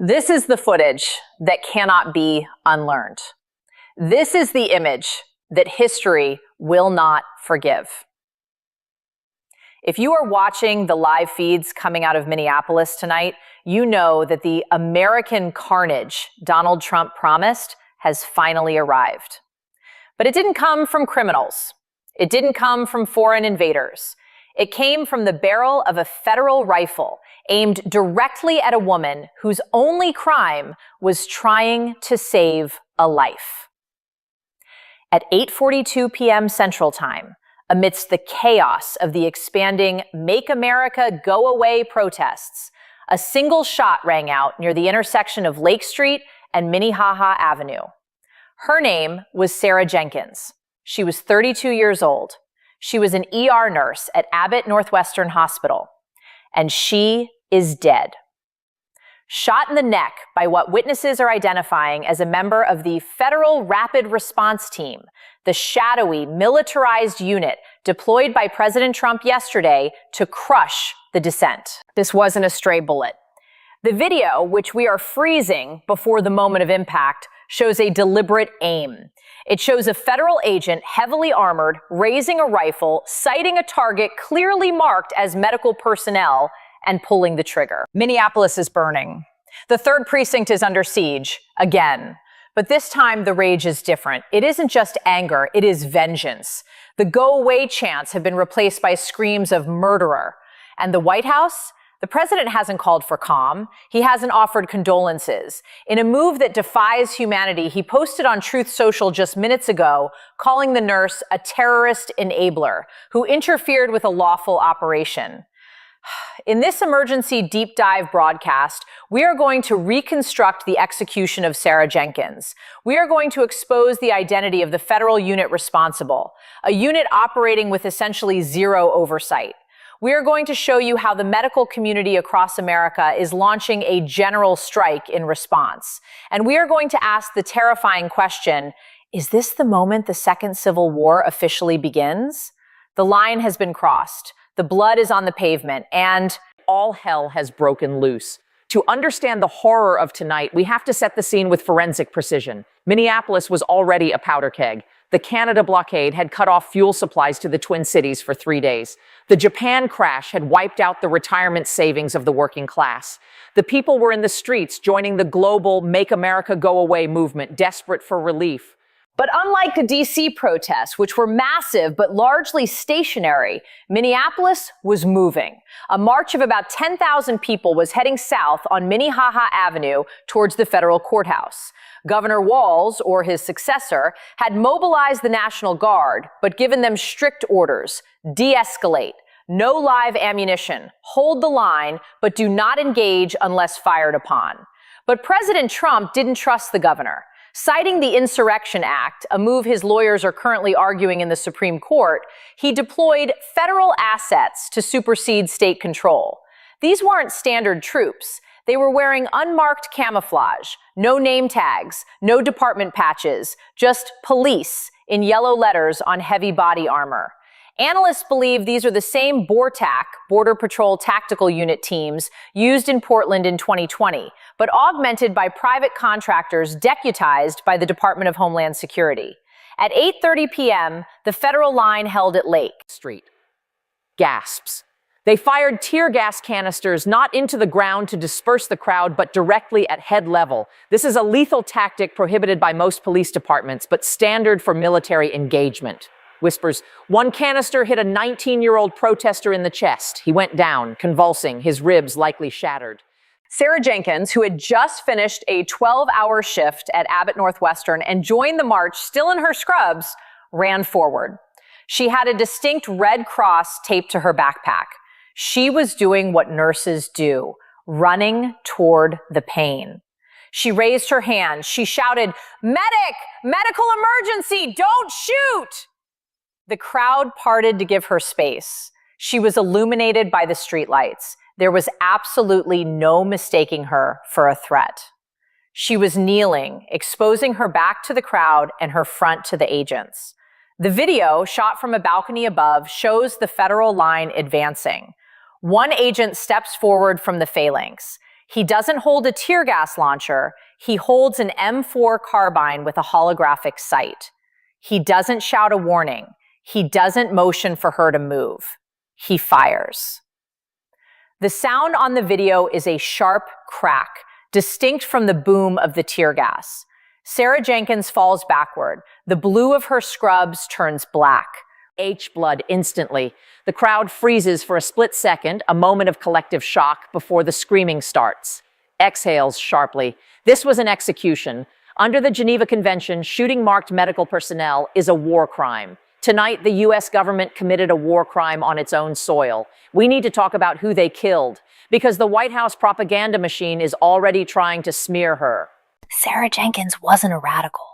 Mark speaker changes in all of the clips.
Speaker 1: This is the footage that cannot be unlearned. This is the image that history will not forgive. If you are watching the live feeds coming out of Minneapolis tonight, you know that the American carnage Donald Trump promised has finally arrived. But it didn't come from criminals. It didn't come from foreign invaders. It came from the barrel of a federal rifle aimed directly at a woman whose only crime was trying to save a life. At 8:42 p.m. Central Time, amidst the chaos of the expanding Make America Go Away protests, a single shot rang out near the intersection of Lake Street and Minnehaha Avenue. Her name was Sarah Jenkins. She was 32 years old. She was an ER nurse at Abbott Northwestern Hospital, and she is dead. Shot in the neck by what witnesses are identifying as a member of the Federal Rapid Response Team, the shadowy, militarized unit deployed by President Trump yesterday to crush the dissent. This wasn't a stray bullet. The video, which we are freezing before the moment of impact, shows a deliberate aim. It shows a federal agent, heavily armored, raising a rifle, sighting a target clearly marked as medical personnel, and pulling the trigger. Minneapolis is burning. The 3rd precinct is under siege, again. But this time, the rage is different. It isn't just anger, it is vengeance. The go away chants have been replaced by screams of murderer. And the White House? The president hasn't called for calm. He hasn't offered condolences. In a move that defies humanity, he posted on Truth Social just minutes ago, calling the nurse a terrorist enabler who interfered with a lawful operation. In this emergency deep dive broadcast, we are going to reconstruct the execution of Sarah Jenkins. We are going to expose the identity of the federal unit responsible, a unit operating with essentially zero oversight. We are going to show you how the medical community across America is launching a general strike in response. And we are going to ask the terrifying question, is this the moment the Second Civil War officially begins? The line has been crossed. The blood is on the pavement, and all hell has broken loose. To understand the horror of tonight, we have to set the scene with forensic precision. Minneapolis was already a powder keg. The Canada blockade had cut off fuel supplies to the Twin Cities for 3 days. The Japan crash had wiped out the retirement savings of the working class. The people were in the streets joining the global Make America Go Away movement, desperate for relief. But unlike the DC protests, which were massive but largely stationary, Minneapolis was moving. A march of about 10,000 people was heading south on Minnehaha Avenue towards the federal courthouse. Governor Walz, or his successor, had mobilized the National Guard, but given them strict orders: de-escalate, no live ammunition, hold the line, but do not engage unless fired upon. But President Trump didn't trust the governor. Citing the Insurrection Act, a move his lawyers are currently arguing in the Supreme Court, he deployed federal assets to supersede state control. These weren't standard troops. They were wearing unmarked camouflage, no name tags, no department patches, just police in yellow letters on heavy body armor. Analysts believe these are the same BORTAC, Border Patrol Tactical Unit teams, used in Portland in 2020, but augmented by private contractors deputized by the Department of Homeland Security. At 8:30 p.m., the federal line held at Lake Street. Gasps. They fired tear gas canisters not into the ground to disperse the crowd, but directly at head level. This is a lethal tactic prohibited by most police departments, but standard for military engagement. Whispers. One canister hit a 19-year-old protester in the chest. He went down, convulsing, his ribs likely shattered. Sarah Jenkins, who had just finished a 12-hour shift at Abbott Northwestern and joined the march still in her scrubs, ran forward. She had a distinct red cross taped to her backpack. She was doing what nurses do, running toward the pain. She raised her hand. She shouted, "Medic! Medical emergency! Don't shoot!" The crowd parted to give her space. She was illuminated by the streetlights. There was absolutely no mistaking her for a threat. She was kneeling, exposing her back to the crowd and her front to the agents. The video, shot from a balcony above, shows the federal line advancing. One agent steps forward from the phalanx. He doesn't hold a tear gas launcher. He holds an M4 carbine with a holographic sight. He doesn't shout a warning. He doesn't motion for her to move. He fires. The sound on the video is a sharp crack, distinct from the boom of the tear gas. Sarah Jenkins falls backward. The blue of her scrubs turns black. Blood instantly. The crowd freezes for a split second, a moment of collective shock before the screaming starts. Exhales sharply. This was an execution. Under the Geneva Convention, shooting marked medical personnel is a war crime. Tonight, the U.S. government committed a war crime on its own soil. We need to talk about who they killed, because the White House propaganda machine is already trying to smear her. Sarah Jenkins wasn't a radical.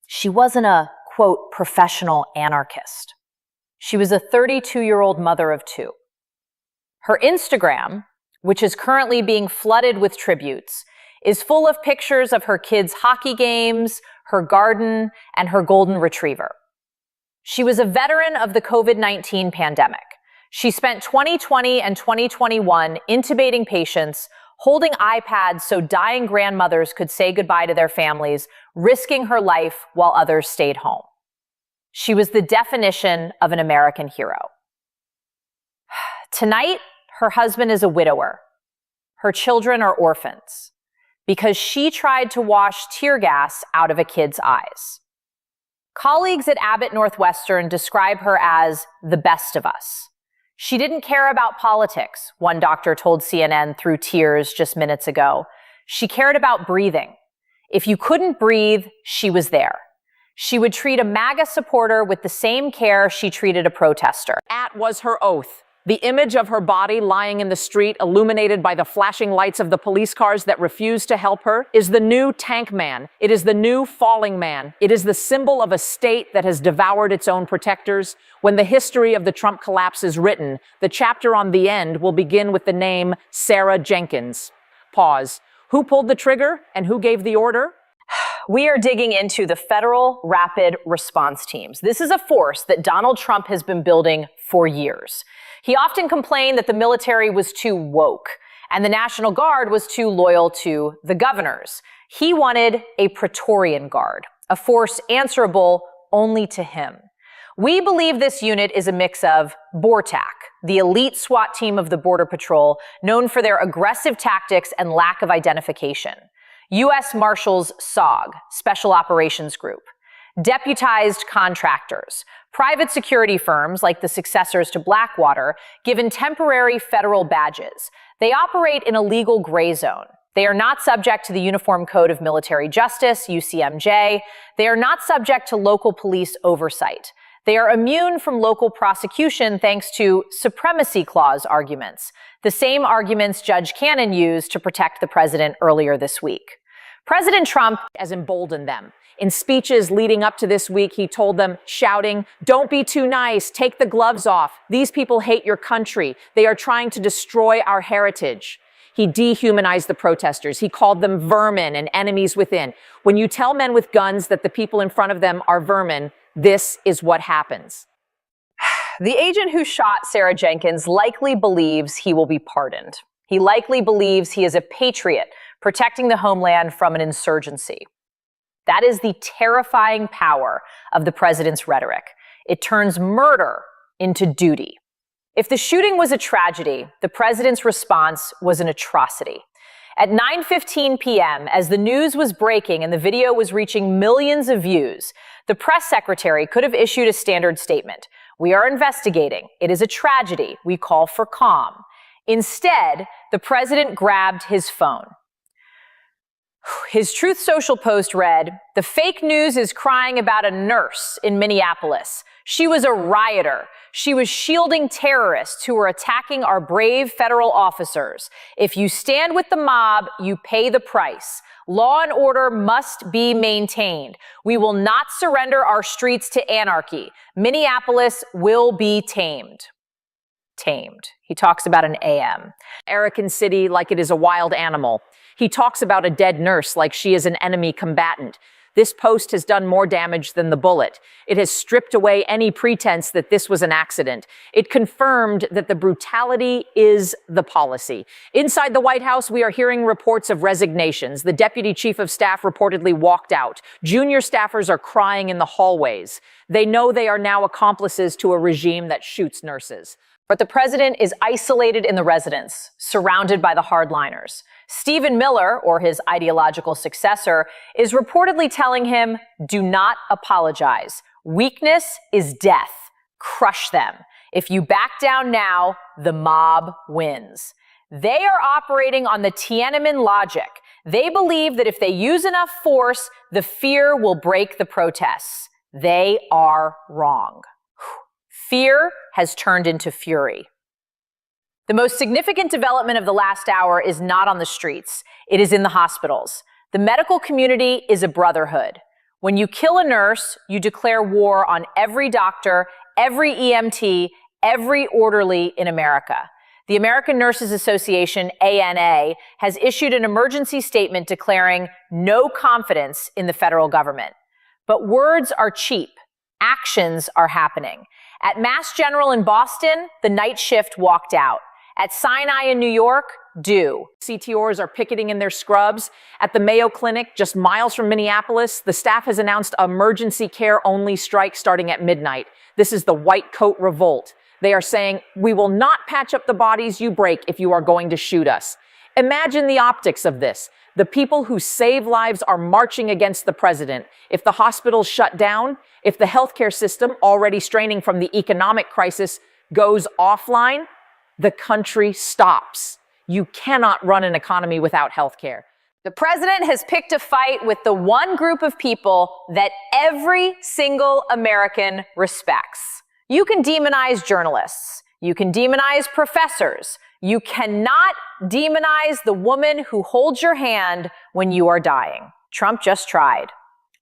Speaker 1: She wasn't a, quote, professional anarchist. She was a 32-year-old mother of two. Her Instagram, which is currently being flooded with tributes, is full of pictures of her kids' hockey games, her garden, and her golden retriever. She was a veteran of the COVID-19 pandemic. She spent 2020 and 2021 intubating patients, holding iPads so dying grandmothers could say goodbye to their families, risking her life while others stayed home. She was the definition of an American hero. Tonight, her husband is a widower. Her children are orphans because she tried to wash tear gas out of a kid's eyes. Colleagues at Abbott Northwestern describe her as the best of us. She didn't care about politics, one doctor told CNN through tears just minutes ago. She cared about breathing. If you couldn't breathe, she was there. She would treat a MAGA supporter with the same care she treated a protester.
Speaker 2: That was her oath. The image of her body lying in the street, illuminated by the flashing lights of the police cars that refused to help her, is the new tank man. It is the new falling man. It is the symbol of a state that has devoured its own protectors. When the history of the Trump collapse is written, the chapter on the end will begin with the name Sarah Jenkins. Pause. Who pulled the trigger and who gave the order?
Speaker 1: We are digging into the federal rapid response teams. This is a force that Donald Trump has been building for years. He often complained that the military was too woke and the National Guard was too loyal to the governors. He wanted a Praetorian Guard, a force answerable only to him. We believe this unit is a mix of BORTAC, the elite SWAT team of the Border Patrol, known for their aggressive tactics and lack of identification, U.S. Marshals SOG, Special Operations Group, deputized contractors, private security firms like the successors to Blackwater, given temporary federal badges. They operate in a legal gray zone. They are not subject to the Uniform Code of Military Justice, UCMJ. They are not subject to local police oversight. They are immune from local prosecution thanks to supremacy clause arguments, the same arguments Judge Cannon used to protect the president earlier this week. President Trump has emboldened them. In speeches leading up to this week, he told them, shouting, "Don't be too nice, take the gloves off. These people hate your country. They are trying to destroy our heritage." He dehumanized the protesters. He called them vermin and enemies within. When you tell men with guns that the people in front of them are vermin, this is what happens. The agent who shot Sarah Jenkins likely believes he will be pardoned. He likely believes he is a patriot, protecting the homeland from an insurgency. That is the terrifying power of the president's rhetoric. It turns murder into duty. If the shooting was a tragedy, the president's response was an atrocity. At 9:15 p.m., as the news was breaking and the video was reaching millions of views, the press secretary could have issued a standard statement. "We are investigating. It is a tragedy. We call for calm." Instead, the president grabbed his phone. His Truth Social post read, "The fake news is crying about a nurse in Minneapolis. She was a rioter. She was shielding terrorists who were attacking our brave federal officers. If you stand with the mob, you pay the price. Law and order must be maintained. We will not surrender our streets to anarchy. Minneapolis will be tamed." Tamed. He talks about an AM.
Speaker 2: American city like it is a wild animal. He talks about a dead nurse like she is an enemy combatant. This post has done more damage than the bullet. It has stripped away any pretense that this was an accident. It confirmed that the brutality is the policy. Inside the White House, we are hearing reports of resignations. The deputy chief of staff reportedly walked out. Junior staffers are crying in the hallways. They know they are now accomplices to a regime that shoots nurses.
Speaker 1: But the president is isolated in the residence, surrounded by the hardliners. Stephen Miller, or his ideological successor, is reportedly telling him, do not apologize. Weakness is death. Crush them. If you back down now, the mob wins. They are operating on the Tiananmen logic. They believe that if they use enough force, the fear will break the protests. They are wrong. Fear has turned into fury. The most significant development of the last hour is not on the streets. It is in the hospitals. The medical community is a brotherhood. When you kill a nurse, you declare war on every doctor, every EMT, every orderly in America. The American Nurses Association, ANA, has issued an emergency statement declaring no confidence in the federal government. But words are cheap. Actions are happening. At Mass General in Boston, the night shift walked out. At Sinai in New York, do.
Speaker 2: CTOs are picketing in their scrubs. At the Mayo Clinic, just miles from Minneapolis, the staff has announced emergency care only strike starting at midnight. This is the white coat revolt. They are saying, we will not patch up the bodies you break if you are going to shoot us. Imagine the optics of this. The people who save lives are marching against the president. If the hospitals shut down, if the healthcare system, already straining from the economic crisis, goes offline, the country stops. You cannot run an economy without healthcare.
Speaker 1: The president has picked a fight with the one group of people that every single American respects. You can demonize journalists. You can demonize professors. You cannot demonize the woman who holds your hand when you are dying. Trump just tried,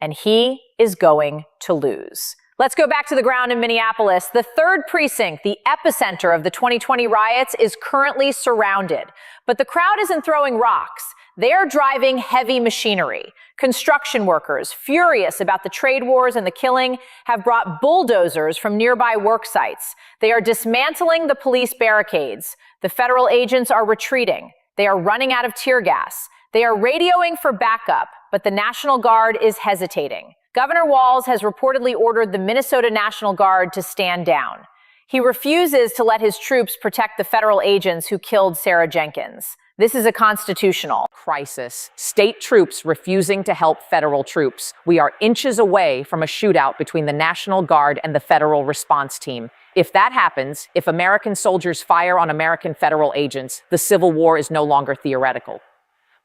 Speaker 1: and he is going to lose. Let's go back to the ground in Minneapolis. The 3rd precinct, the epicenter of the 2020 riots, is currently surrounded. But the crowd isn't throwing rocks. They are driving heavy machinery. Construction workers, furious about the trade wars and the killing, have brought bulldozers from nearby work sites. They are dismantling the police barricades. The federal agents are retreating. They are running out of tear gas. They are radioing for backup, but the National Guard is hesitating. Governor Walz has reportedly ordered the Minnesota National Guard to stand down. He refuses to let his troops protect the federal agents who killed Sarah Jenkins. This is a constitutional
Speaker 2: crisis. State troops refusing to help federal troops. We are inches away from a shootout between the National Guard and the federal response team. If that happens, if American soldiers fire on American federal agents, the Civil War is no longer theoretical.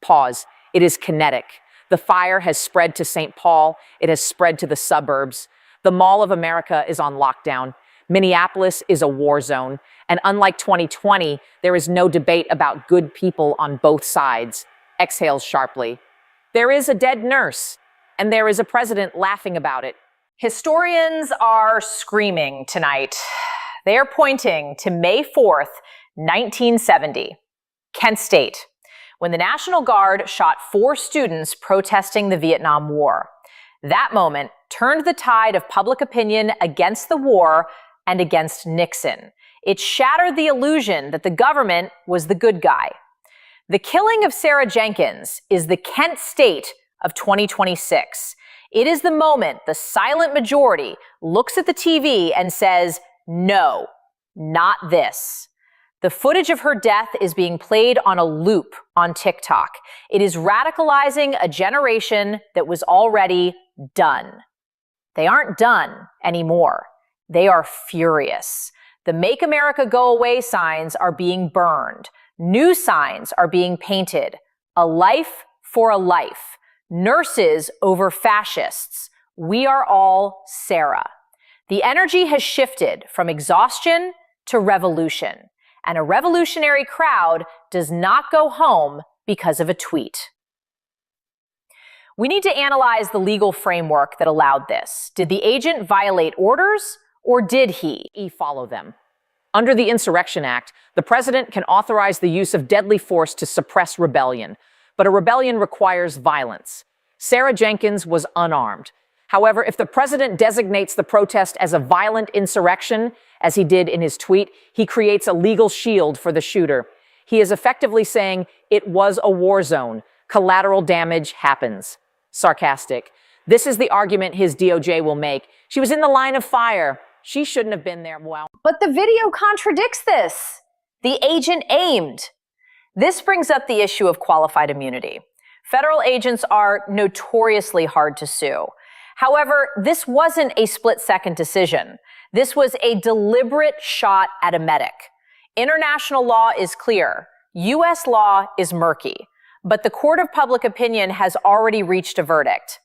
Speaker 2: Pause. It is kinetic. The fire has spread to St. Paul. It has spread to the suburbs. The Mall of America is on lockdown. Minneapolis is a war zone. And unlike 2020, there is no debate about good people on both sides. Exhales sharply. There is a dead nurse, and there is a president laughing about it.
Speaker 1: Historians are screaming tonight. They are pointing to May 4th, 1970, Kent State, when the National Guard shot 4 students protesting the Vietnam War. That moment turned the tide of public opinion against the war and against Nixon. It shattered the illusion that the government was the good guy. The killing of Sarah Jenkins is the Kent State of 2026. It is the moment the silent majority looks at the TV and says, no, not this. The footage of her death is being played on a loop on TikTok. It is radicalizing a generation that was already done. They aren't done anymore. They are furious. The Make America Go Away signs are being burned. New signs are being painted. A life for a life. Nurses over fascists. We are all Sarah. The energy has shifted from exhaustion to revolution. And a revolutionary crowd does not go home because of a tweet. We need to analyze the legal framework that allowed this. Did the agent violate orders, or did he
Speaker 2: follow them? Under the Insurrection Act, the president can authorize the use of deadly force to suppress rebellion, but a rebellion requires violence. Sarah Jenkins was unarmed. However, if the president designates the protest as a violent insurrection, as he did in his tweet, he creates a legal shield for the shooter. He is effectively saying it was a war zone. Collateral damage happens. Sarcastic. This is the argument his DOJ will make. She was in the line of fire. She shouldn't have been there. Wow.
Speaker 1: But the video contradicts this. The agent aimed. This brings up the issue of qualified immunity. Federal agents are notoriously hard to sue. However, this wasn't a split-second decision. This was a deliberate shot at a medic. International law is clear. U.S. law is murky. But the court of public opinion has already reached a verdict.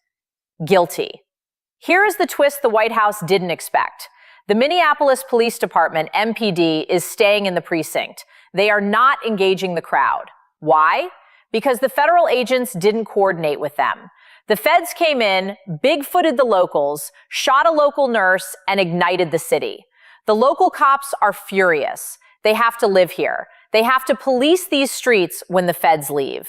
Speaker 1: Guilty. Here is the twist the White House didn't expect. The Minneapolis Police Department, MPD, is staying in the precinct. They are not engaging the crowd. Why? Because the federal agents didn't coordinate with them. The feds came in, big-footed the locals, shot a local nurse, and ignited the city. The local cops are furious. They have to live here. They have to police these streets when the feds leave.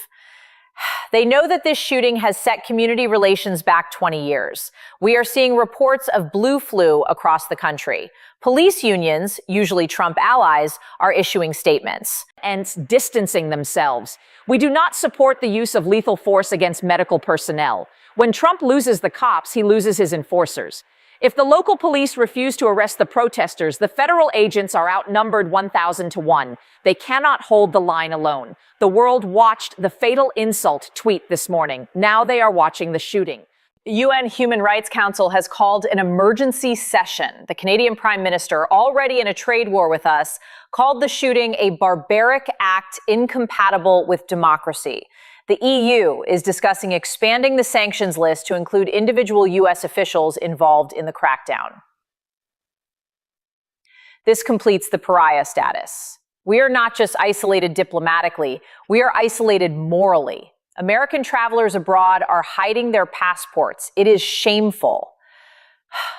Speaker 1: They know that this shooting has set community relations back 20 years. We are seeing reports of blue flu across the country. Police unions, usually Trump allies, are issuing statements
Speaker 2: And distancing themselves. We do not support the use of lethal force against medical personnel. When Trump loses the cops, he loses his enforcers. If the local police refuse to arrest the protesters, the federal agents are outnumbered 1,000 to 1. They cannot hold the line alone. The world watched the fatal insult tweet this morning. Now they are watching the shooting.
Speaker 1: The UN Human Rights Council has called an emergency session. The Canadian Prime Minister, already in a trade war with us, called the shooting a barbaric act incompatible with democracy. The EU is discussing expanding the sanctions list to include individual U.S. officials involved in the crackdown. This completes the pariah status. We are not just isolated diplomatically, we are isolated morally. American travelers abroad are hiding their passports. It is shameful.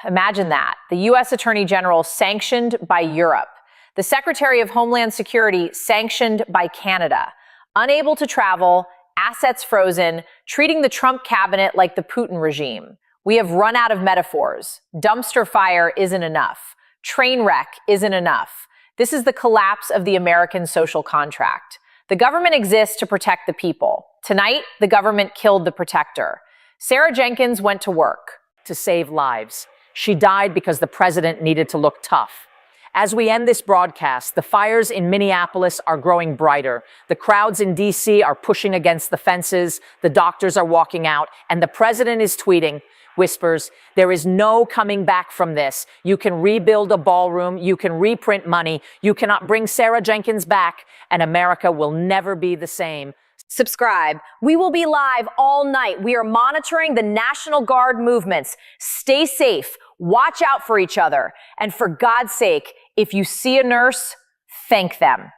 Speaker 1: Imagine that. The U.S. Attorney General sanctioned by Europe. The Secretary of Homeland Security sanctioned by Canada. Unable to travel, assets frozen, treating the Trump cabinet like the Putin regime. We have run out of metaphors. Dumpster fire isn't enough. Train wreck isn't enough. This is the collapse of the American social contract. The government exists to protect the people. Tonight, the government killed the protector. Sarah Jenkins went to work
Speaker 2: to save lives. She died because the president needed to look tough. As we end this broadcast, the fires in Minneapolis are growing brighter. The crowds in D.C. are pushing against the fences. The doctors are walking out. And the president is tweeting, whispers, "There is no coming back from this. You can rebuild a ballroom. You can reprint money. You cannot bring Sarah Jenkins back. And America will never be the same."
Speaker 1: Subscribe. We will be live all night. We are monitoring the National Guard movements. Stay safe. Watch out for each other. And for God's sake, if you see a nurse, thank them.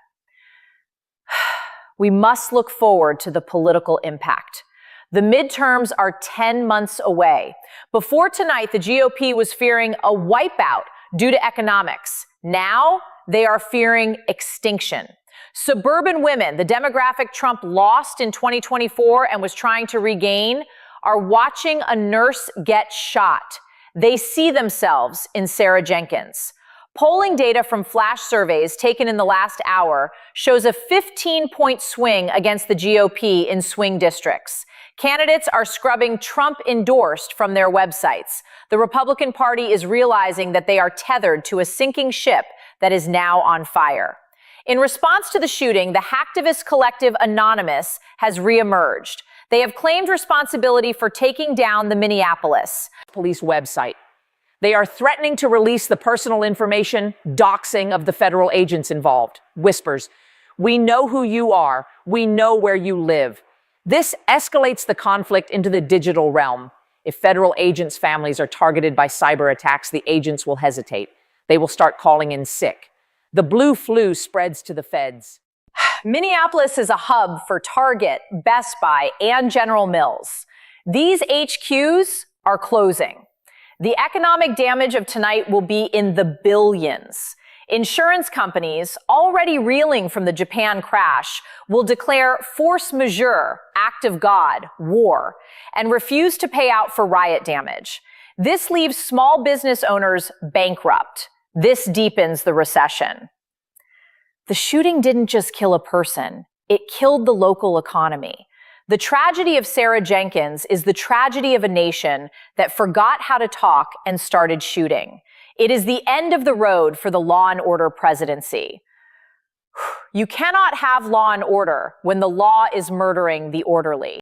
Speaker 1: We must look forward to the political impact. The midterms are 10 months away. Before tonight, the GOP was fearing a wipeout due to economics. Now, they are fearing extinction. Suburban women, the demographic Trump lost in 2024 and was trying to regain, are watching a nurse get shot. They see themselves in Sarah Jenkins. Polling data from flash surveys taken in the last hour shows a 15-point swing against the GOP in swing districts. Candidates are scrubbing Trump endorsed from their websites. The Republican Party is realizing that they are tethered to a sinking ship that is now on fire. In response to the shooting, the hacktivist collective Anonymous has reemerged. They have claimed responsibility for taking down the Minneapolis
Speaker 2: police website. They are threatening to release the personal information, doxing of the federal agents involved. Whispers, "We know who you are. We know where you live." This escalates the conflict into the digital realm. If federal agents' families are targeted by cyber attacks, the agents will hesitate. They will start calling in sick. The blue flu spreads to the feds.
Speaker 1: Minneapolis is a hub for Target, Best Buy, and General Mills. These HQs are closing. The economic damage of tonight will be in the billions. Insurance companies, already reeling from the Japan crash, will declare force majeure, act of God, war, and refuse to pay out for riot damage. This leaves small business owners bankrupt. This deepens the recession. The shooting didn't just kill a person, it killed the local economy. The tragedy of Sarah Jenkins is the tragedy of a nation that forgot how to talk and started shooting. It is the end of the road for the law and order presidency. You cannot have law and order when the law is murdering the orderly.